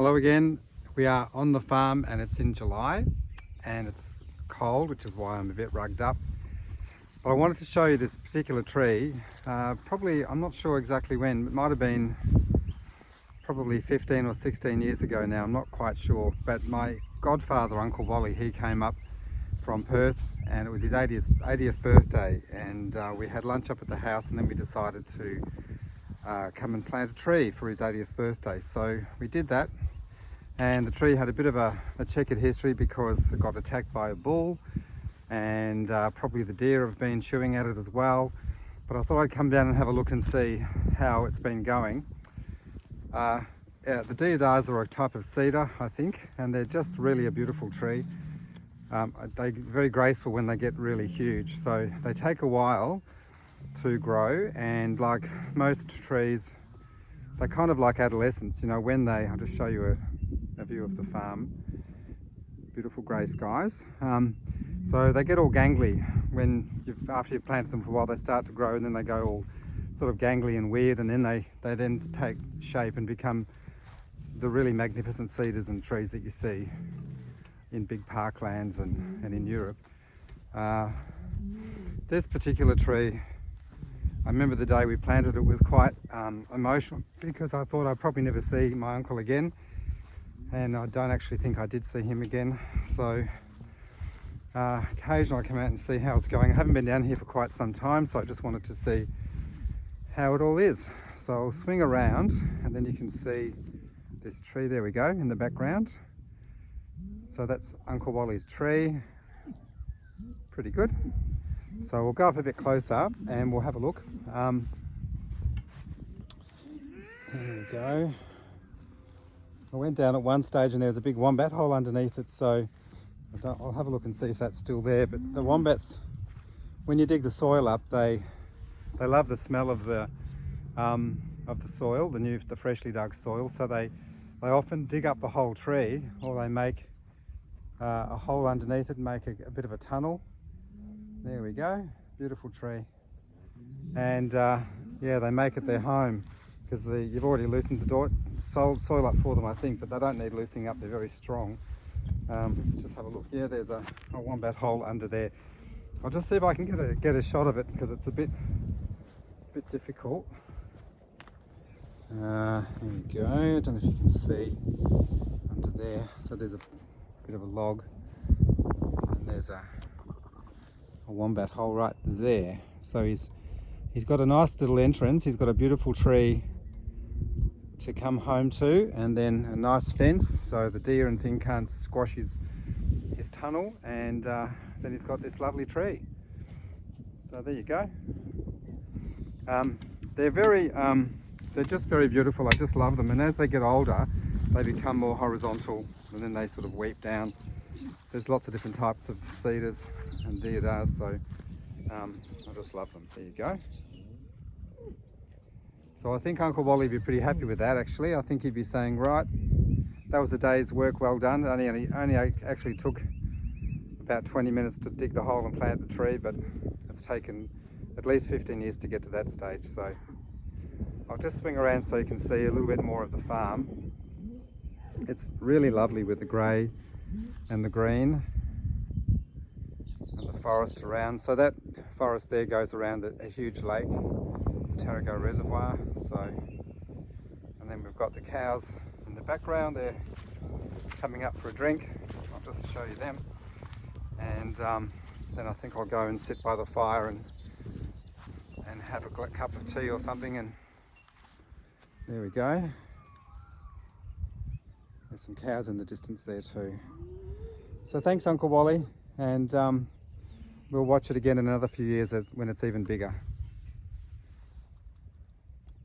Hello again. We are on the farm and it's in July and it's cold, which is why I'm a bit rugged up. But I wanted to show you this particular tree. Probably, I'm not sure exactly when, it might have been probably 15 or 16 years ago now, I'm not quite sure. But my godfather, Uncle Wally, he came up from Perth and it was his 80th birthday, and we had lunch up at the house, and then we decided to come and plant a tree for his 80th birthday. So we did that, and the tree had a bit of a checkered history because it got attacked by a bull, and probably the deer have been chewing at it as well. But I thought I'd come down and have a look and see how it's been going. Yeah, the deodars are a type of cedar, I think, and they're just really a beautiful tree. They're very graceful when they get really huge, so they take a while to grow, and like most trees, they're kind of like adolescents, you know, when I'll just show you a view of the farm. Beautiful grey skies. So they get all gangly after you've planted them for a while. They start to grow and then they go all sort of gangly and weird, and then they then take shape and become the really magnificent cedars and trees that you see in big parklands and in Europe. This particular tree, I remember the day we planted it was quite emotional, because I thought I'd probably never see my uncle again, and I don't actually think I did see him again. So occasionally I come out and see how it's going. I haven't been down here for quite some time, so I just wanted to see how it all is. So I'll swing around and then you can see this tree, there we go, in the background. So that's Uncle Wally's tree. Pretty good. So we'll go up a bit closer and we'll have a look. There we go. I went down at one stage and there was a big wombat hole underneath it, so I'll have a look and see if that's still there. But the wombats, when you dig the soil up, they love the smell of the soil, the freshly dug soil. So they often dig up the whole tree, or they make a hole underneath it and make a bit of a tunnel. There we go, beautiful tree. And yeah, they make it their home because you've already loosened the soil up for them, I think, but they don't need loosening up, they're very strong. Let's just have a look. Yeah, there's a wombat hole under there. I'll just see if I can get a shot of it, because it's a bit difficult. Here we go. I don't know if you can see under there. So there's a bit of a log, and there's a wombat hole right there. So he's got a nice little entrance. He's got a beautiful tree to come home to, and then a nice fence so the deer and thing can't squash his tunnel, and then he's got this lovely tree. So there you go. They're just very beautiful. I just love them, and as they get older they become more horizontal and then they sort of weep down. There's lots of different types of cedars and deodars, so I just love them. There you go. So I think Uncle Wally would be pretty happy with that, actually. I think he'd be saying, right, that was a day's work well done. It only actually took about 20 minutes to dig the hole and plant the tree, but it's taken at least 15 years to get to that stage. So I'll just swing around so you can see a little bit more of the farm. It's really lovely with the grey and the green and the forest around. So that forest there goes around a huge lake, the Tarago Reservoir. So, and then we've got the cows in the background. They're coming up for a drink. I'll just show you them. And then I think I'll go and sit by the fire and have a cup of tea or something. And there we go. There's some cows in the distance there too. So thanks, Uncle Wally, and we'll watch it again in another few years when it's even bigger.